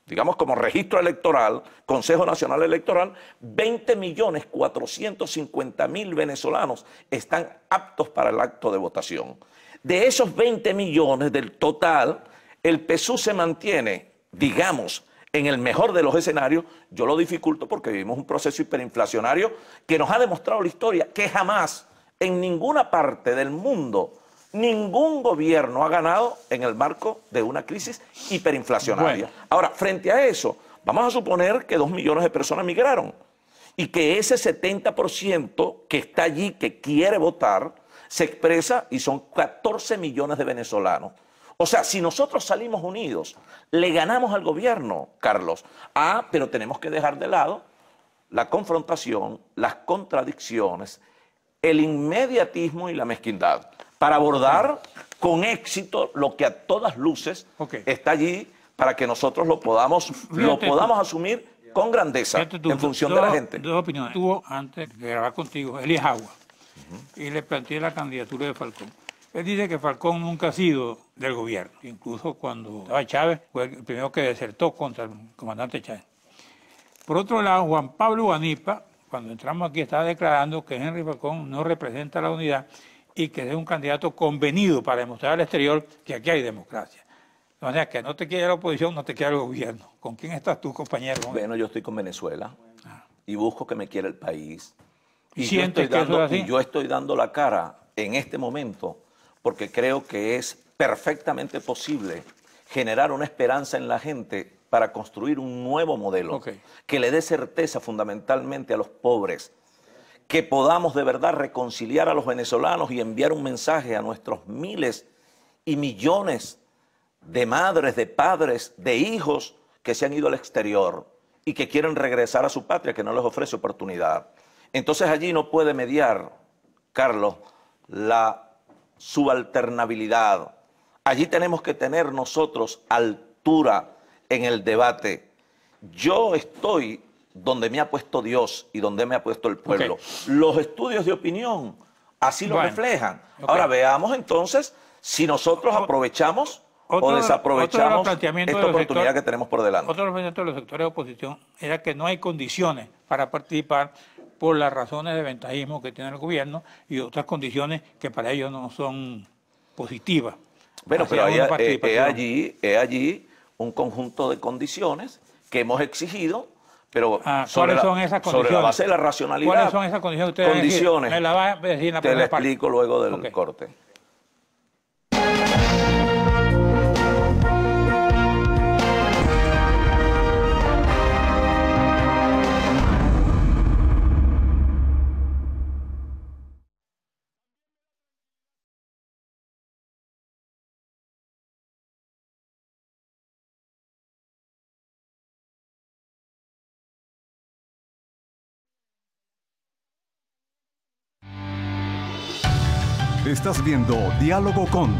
digamos, como registro electoral, Consejo Nacional Electoral, 20.450.000 venezolanos están aptos para el acto de votación. De esos 20 millones del total, el PSUV se mantiene, digamos, en el mejor de los escenarios. Yo lo dificulto porque vivimos un proceso hiperinflacionario que nos ha demostrado la historia que jamás, en ninguna parte del mundo, ningún gobierno ha ganado en el marco de una crisis hiperinflacionaria. Bueno. Ahora, frente a eso, vamos a suponer que 2 millones de personas migraron y que ese 70% que está allí, que quiere votar, se expresa y son 14 millones de venezolanos. O sea, si nosotros salimos unidos, le ganamos al gobierno, Carlos. Pero tenemos que dejar de lado la confrontación, las contradicciones, el inmediatismo y la mezquindad, para abordar con éxito lo que a todas luces está allí, para que nosotros lo podamos asumir con grandeza en función de la gente. Dos opiniones. Estuvo antes de grabar contigo Elías Agua y le planteé la candidatura de Falcón. Él dice que Falcón nunca ha sido del gobierno, incluso cuando estaba Chávez fue el primero que desertó contra el comandante Chávez. Por otro lado, Juan Pablo Guanipa, cuando entramos aquí, estaba declarando que Henry Falcón no representa la unidad y que es un candidato convenido para demostrar al exterior que aquí hay democracia. O sea, que no te quiere la oposición, no te quiere el gobierno. ¿Con quién estás tú, compañero? Bueno, yo estoy con Venezuela y busco que me quiera el país. ¿Y sientes que eso es así? Y yo estoy dando la cara en este momento porque creo que es perfectamente posible generar una esperanza en la gente para construir un nuevo modelo que le dé certeza fundamentalmente a los pobres, que podamos de verdad reconciliar a los venezolanos y enviar un mensaje a nuestros miles y millones de madres, de padres, de hijos que se han ido al exterior y que quieren regresar a su patria, que no les ofrece oportunidad. Entonces allí no puede mediar, Carlos, la subalternabilidad. Allí tenemos que tener nosotros altura en el debate. Yo estoy donde me ha puesto Dios y donde me ha puesto el pueblo. Los estudios de opinión así lo reflejan. Ahora veamos entonces si nosotros aprovechamos o desaprovechamos esta oportunidad que tenemos por delante. Otro planteamiento de los sectores de oposición era que no hay condiciones para participar por las razones de ventajismo que tiene el gobierno y otras condiciones que para ellos no son positivas. Bueno, pero hay allí un conjunto de condiciones que hemos exigido, pero ¿cuáles son esas condiciones? Sobre la base de la racionalidad. ¿Cuáles son esas condiciones? Condiciones. Me la va a decir en la te la explico luego del corte. Estás viendo Diálogo con...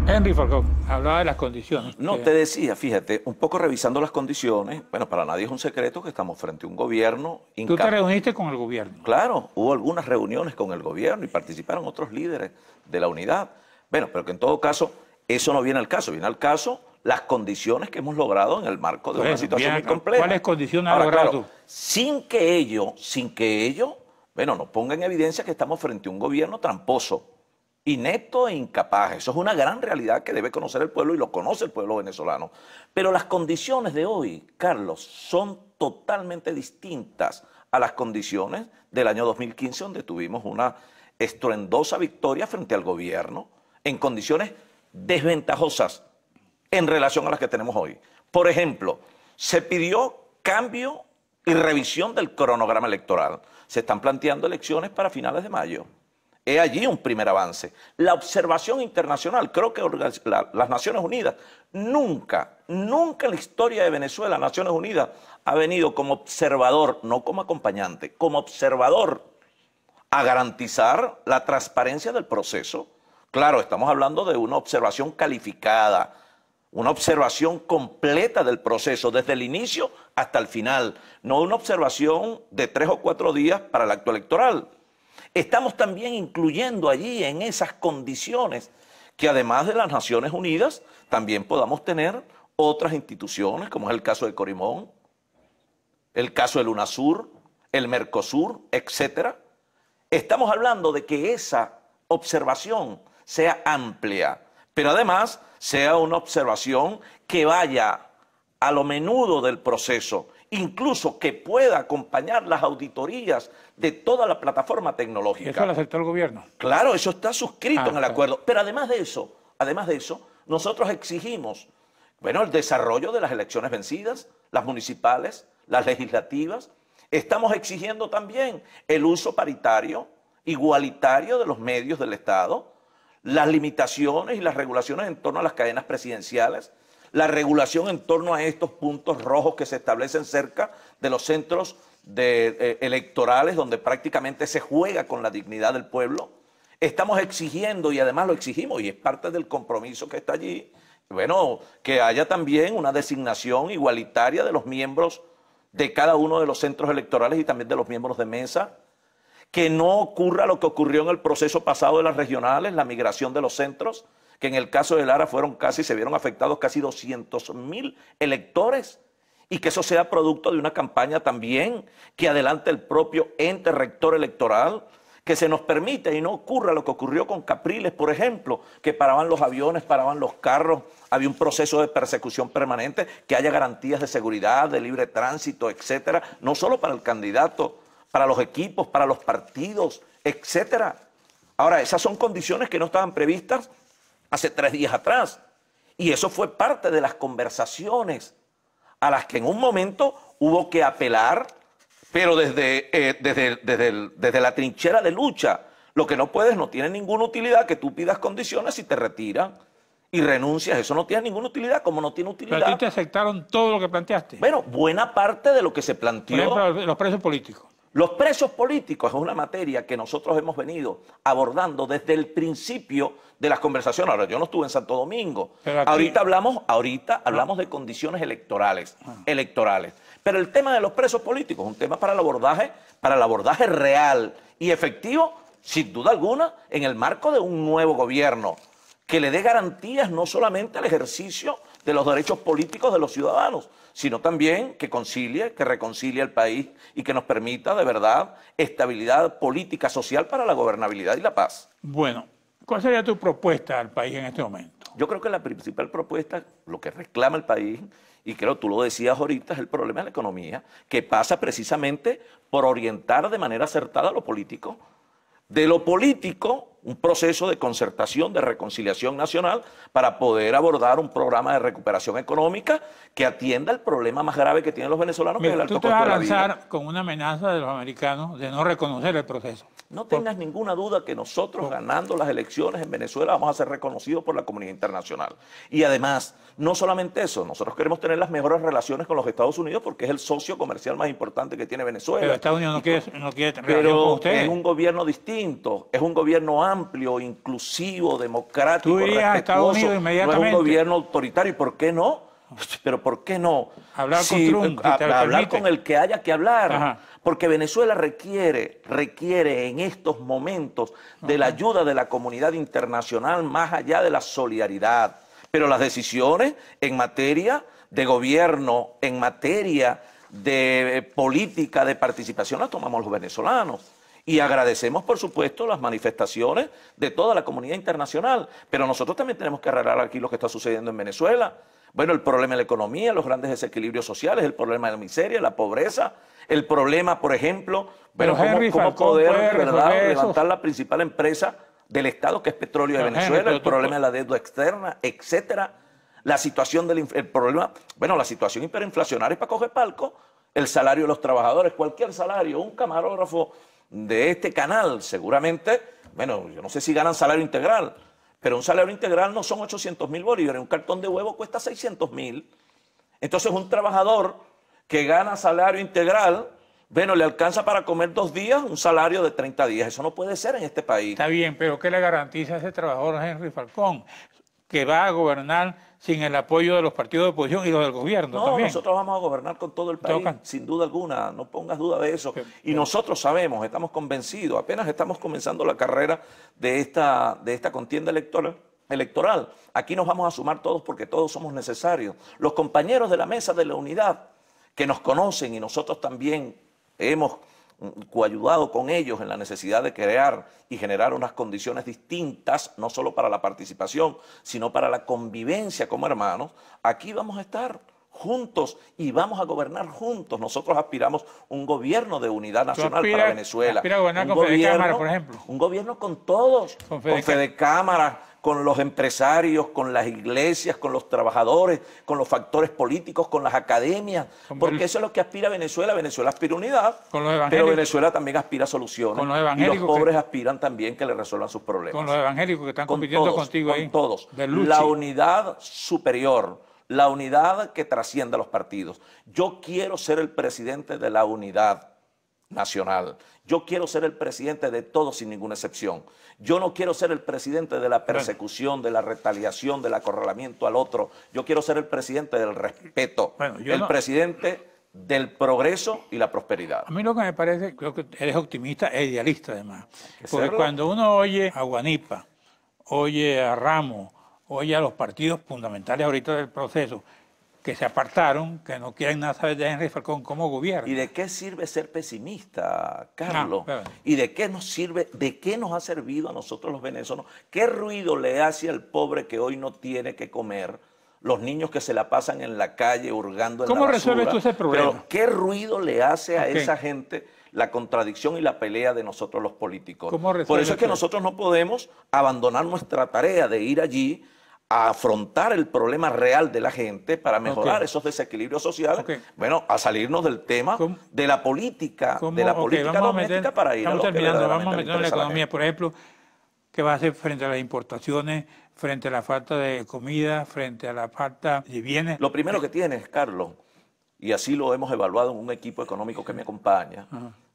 Henry Falcón, hablaba de las condiciones. No, te decía, fíjate, un poco revisando las condiciones, bueno, para nadie es un secreto que estamos frente a un gobierno incapaz. ¿Tú te reuniste con el gobierno? Claro, hubo algunas reuniones con el gobierno y participaron otros líderes de la unidad. Bueno, pero que en todo caso, eso no viene al caso. Viene al caso las condiciones que hemos logrado en el marco de una situación muy compleja. ¿Cuáles condiciones has logrado tú? Sin que ello, bueno, nos ponga en evidencia que estamos frente a un gobierno tramposo, inepto e incapaz. Eso es una gran realidad que debe conocer el pueblo y lo conoce el pueblo venezolano. Pero las condiciones de hoy, Carlos, son totalmente distintas a las condiciones del año 2015, donde tuvimos una estruendosa victoria frente al gobierno en condiciones desventajosas en relación a las que tenemos hoy. Por ejemplo, se pidió cambio y revisión del cronograma electoral. Se están planteando elecciones para finales de mayo. Es allí un primer avance. La observación internacional, creo que las Naciones Unidas, nunca en la historia de Venezuela, Naciones Unidas ha venido como observador, no como acompañante, como observador a garantizar la transparencia del proceso. Claro, estamos hablando de una observación calificada, una observación completa del proceso, desde el inicio hasta el final, no una observación de 3 o 4 días para el acto electoral. Estamos también incluyendo allí en esas condiciones que además de las Naciones Unidas también podamos tener otras instituciones, como es el caso de Corimón, el caso del UNASUR, el Mercosur, etcétera. Estamos hablando de que esa observación sea amplia, pero además sea una observación que vaya a lo menudo del proceso, incluso que pueda acompañar las auditorías de toda la plataforma tecnológica. ¿Eso lo aceptó el gobierno? Claro, eso está suscrito en el claro. acuerdo. Pero además de eso, nosotros exigimos, bueno, el desarrollo de las elecciones vencidas, las municipales, las legislativas. Estamos exigiendo también el uso paritario, igualitario de los medios del Estado, las limitaciones y las regulaciones en torno a las cadenas presidenciales, la regulación en torno a estos puntos rojos que se establecen cerca de los centros electorales donde prácticamente se juega con la dignidad del pueblo. Estamos exigiendo, y además lo exigimos, y es parte del compromiso que está allí, bueno, que haya también una designación igualitaria de los miembros de cada uno de los centros electorales y también de los miembros de mesa, que no ocurra lo que ocurrió en el proceso pasado de las regionales, la migración de los centros, que en el caso de Lara se vieron afectados casi 200.000 electores, y que eso sea producto de una campaña también que adelante el propio ente rector electoral, que se nos permita y no ocurra lo que ocurrió con Capriles, por ejemplo, que paraban los aviones, paraban los carros, había un proceso de persecución permanente, que haya garantías de seguridad, de libre tránsito, etcétera, no solo para el candidato, para los equipos, para los partidos, etcétera. Ahora, esas son condiciones que no estaban previstas hace 3 días atrás, y eso fue parte de las conversaciones a las que en un momento hubo que apelar, pero desde la trinchera de lucha. Lo que no puedes, no tiene ninguna utilidad que tú pidas condiciones y te retiran y renuncias. Eso no tiene ninguna utilidad, como no tiene utilidad. ¿Pero a ti te aceptaron todo lo que planteaste? Bueno, buena parte de lo que se planteó. Por ejemplo, los presos políticos. Los presos políticos es una materia que nosotros hemos venido abordando desde el principio de las conversaciones. Ahora, yo no estuve en Santo Domingo. Aquí... Ahorita hablamos de condiciones electorales. Pero el tema de los presos políticos es un tema para el abordaje real y efectivo, sin duda alguna, en el marco de un nuevo gobierno que le dé garantías no solamente al ejercicio de los derechos políticos de los ciudadanos, sino también que reconcilie el país y que nos permita de verdad estabilidad política, social para la gobernabilidad y la paz. Bueno, ¿cuál sería tu propuesta al país en este momento? Yo creo que la principal propuesta, lo que reclama el país, y creo tú lo decías ahorita, es el problema de la economía, que pasa precisamente por orientar de manera acertada a lo político. De lo político, un proceso de concertación, de reconciliación nacional para poder abordar un programa de recuperación económica que atienda el problema más grave que tienen los venezolanos, que es el alto costo de la vida. Tú te vas a lanzar con una amenaza de los americanos de no reconocer el proceso. No tengas ninguna duda que nosotros, ganando las elecciones en Venezuela, vamos a ser reconocidos por la comunidad internacional. Y además, no solamente eso, nosotros queremos tener las mejores relaciones con los Estados Unidos porque es el socio comercial más importante que tiene Venezuela. Pero Estados Unidos no quiere tener relación con ustedes. Es un gobierno distinto, es un gobierno amplio, inclusivo, democrático, Tú irías a Estados Unidos inmediatamente. No es un gobierno autoritario. ¿Y por qué no? Pero ¿por qué no? Hablar con Trump, hablar con el que haya que hablar. Ajá. Porque Venezuela requiere en estos momentos de la ayuda de la comunidad internacional más allá de la solidaridad. Pero las decisiones en materia de gobierno, en materia de política de participación las tomamos los venezolanos. Y agradecemos, por supuesto, las manifestaciones de toda la comunidad internacional. Pero nosotros también tenemos que arreglar aquí lo que está sucediendo en Venezuela. Bueno, el problema de la economía, los grandes desequilibrios sociales, el problema de la miseria, la pobreza, el problema, por ejemplo, bueno, cómo poder levantar la principal empresa del Estado, que es Petróleo de Venezuela, el problema de la deuda externa, etcétera. La situación el problema, bueno, la situación hiperinflacionaria es para coger palco, el salario de los trabajadores, cualquier salario, un camarógrafo de este canal, seguramente, bueno, yo no sé si ganan salario integral, pero un salario integral no son 800.000 bolívares, un cartón de huevo cuesta 600.000. Entonces un trabajador que gana salario integral, bueno, le alcanza para comer 2 días un salario de 30 días. Eso no puede ser en este país. Está bien, pero ¿qué le garantiza a ese trabajador Henry Falcón? Que va a gobernar sin el apoyo de los partidos de oposición y los del gobierno No, también. nosotros vamos a gobernar con todo el país, sin duda alguna, no pongas duda de eso. Y nosotros sabemos, estamos convencidos, apenas estamos comenzando la carrera de esta contienda electoral. Aquí nos vamos a sumar todos porque todos somos necesarios. Los compañeros de la mesa de la unidad que nos conocen y nosotros también hemos coayudado con ellos en la necesidad de crear y generar unas condiciones distintas, no solo para la participación, sino para la convivencia como hermanos, aquí vamos a estar juntos y vamos a gobernar juntos. Nosotros aspiramos un gobierno de unidad nacional para Venezuela. ¿Aspira a gobernar con Fedecámara, por ejemplo? Un gobierno con todos, con Fedecámara, con los empresarios, con las iglesias, con los trabajadores, con los factores políticos, con las academias, porque eso es lo que aspira Venezuela. Venezuela aspira unidad, pero Venezuela también aspira soluciones. Con los evangélicos, y los pobres aspiran también que le resuelvan sus problemas. Con los evangélicos que están compitiendo contigo ahí. Con todos. La unidad superior, la unidad que trasciende a los partidos. Yo quiero ser el presidente de la unidad nacional. Yo quiero ser el presidente de todos sin ninguna excepción. Yo no quiero ser el presidente de la persecución, de la retaliación, del acorralamiento al otro. Yo quiero ser el presidente del respeto, presidente del progreso y la prosperidad. A mí lo que me parece, creo que eres optimista e idealista además. Porque cuando uno oye a Guanipa, oye a Ramos, oye a los partidos fundamentales ahorita del proceso, que se apartaron, que no quieren nada saber de Henry Falcón como gobierno. ¿Y de qué sirve ser pesimista, Carlos? ¿Y de qué nos sirve, de qué nos ha servido a nosotros los venezolanos? ¿Qué ruido le hace al pobre que hoy no tiene que comer? Los niños que se la pasan en la calle hurgando en la basura. ¿Cómo resuelves tú ese problema? Pero ¿qué ruido le hace a esa gente la contradicción y la pelea de nosotros los políticos? Por eso es que nosotros no podemos abandonar nuestra tarea de ir allí a afrontar el problema real de la gente para mejorar esos desequilibrios sociales, bueno, a salirnos del tema de la política, doméstica para ir a lo que vamos a meter en la economía, por ejemplo, ¿qué va a hacer frente a las importaciones, frente a la falta de comida, frente a la falta de bienes? Lo primero que tienes, Carlos, y así lo hemos evaluado en un equipo económico que me acompaña,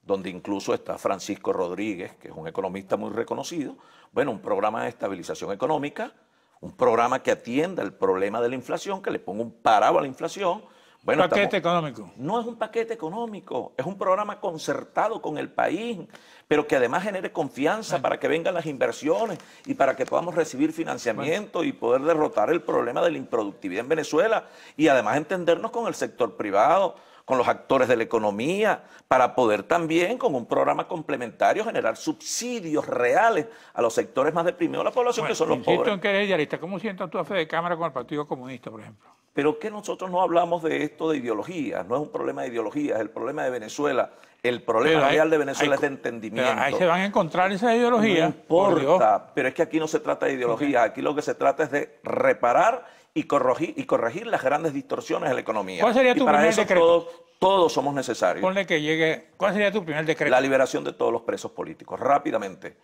donde incluso está Francisco Rodríguez, que es un economista muy reconocido, bueno, un programa de estabilización económica, un programa que atienda el problema de la inflación, que le ponga un parado a la inflación. Bueno, ¿un paquete económico? No es un paquete económico, es un programa concertado con el país, pero que además genere confianza para que vengan las inversiones y para que podamos recibir financiamiento y poder derrotar el problema de la improductividad en Venezuela y además entendernos con el sector privado, con los actores de la economía, para poder también, con un programa complementario, generar subsidios reales a los sectores más deprimidos de la población, que son los pobres. Insisto en que eres idealista. ¿Cómo sientas tú a Fedecámara con el Partido Comunista, por ejemplo? Pero que nosotros no hablamos de esto de ideología, no es un problema de ideología, es el problema de Venezuela. El problema real de Venezuela es de entendimiento. Ahí se van a encontrar esas ideologías. No importa, pero es que aquí no se trata de ideología, aquí lo que se trata es de reparar y corregir las grandes distorsiones de la economía. ¿Cuál sería tu primer decreto? Todos somos necesarios. Ponle que llegue. ¿Cuál sería tu primer decreto? La liberación de todos los presos políticos, rápidamente.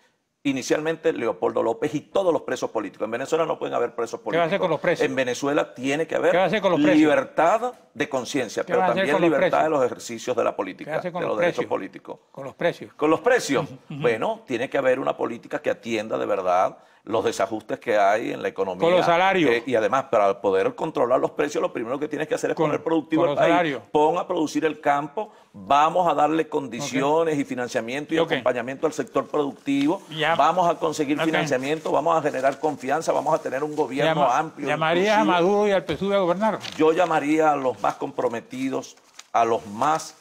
Inicialmente Leopoldo López y todos los presos políticos. En Venezuela no pueden haber presos políticos. ¿Qué va a hacer con los presos? En Venezuela tiene que haber libertad de conciencia, pero también libertad de los ejercicios de la política, de los derechos políticos. ¿Con los precios? Con los precios. Bueno, tiene que haber una política que atienda de verdad los desajustes que hay en la economía. Con los salarios. Y además, para poder controlar los precios, lo primero que tienes que hacer es poner productivo al país. Pon a producir el campo, vamos a darle condiciones y financiamiento y acompañamiento al sector productivo, vamos a conseguir financiamiento, vamos a generar confianza, vamos a tener un gobierno amplio. ¿Llamarías a Maduro y al PSUV a gobernar? Yo llamaría a los más comprometidos, a los más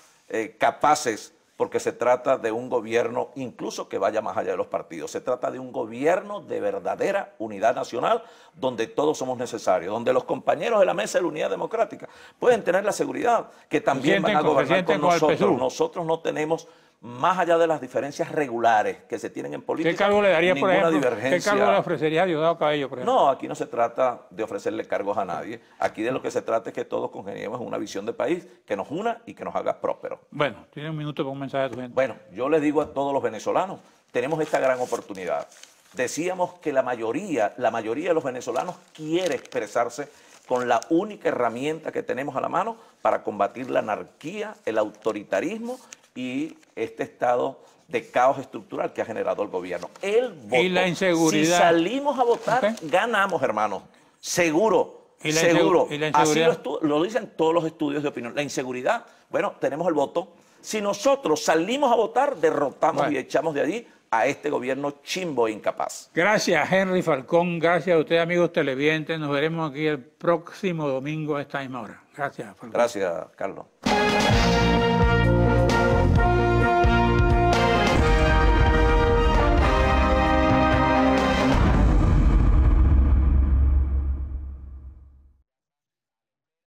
capaces, porque se trata de un gobierno incluso que vaya más allá de los partidos. Se trata de un gobierno de verdadera unidad nacional donde todos somos necesarios, donde los compañeros de la Mesa de la Unidad Democrática pueden tener la seguridad que también van a gobernar con nosotros. Nosotros no tenemos más allá de las diferencias regulares que se tienen en política, ¿Qué cargo le daría, por ejemplo? divergencia. ¿Qué cargo le ofrecería a Diosdado Cabello, por ejemplo? No, aquí no se trata de ofrecerle cargos a nadie. Aquí de lo que se trata es que todos congeniemos en una visión de país que nos una y que nos haga prósperos. Bueno, tiene un minuto para un mensaje a tu gente. Bueno, yo les digo a todos los venezolanos, tenemos esta gran oportunidad. Decíamos que la mayoría de los venezolanos quiere expresarse con la única herramienta que tenemos a la mano para combatir la anarquía, el autoritarismo y este estado de caos estructural que ha generado el gobierno. El voto. Y la inseguridad. Si salimos a votar, Okay. ganamos, hermanos. Seguro. ¿Y la seguro. y la Así inseguridad? lo dicen todos los estudios de opinión. La inseguridad, bueno, tenemos el voto. Si nosotros salimos a votar, derrotamos y echamos de allí a este gobierno chimbo e incapaz. Gracias, Henry Falcón. Gracias a ustedes, amigos televidentes. Nos veremos aquí el próximo domingo a esta misma hora. Gracias, Falcón. Gracias, Carlos.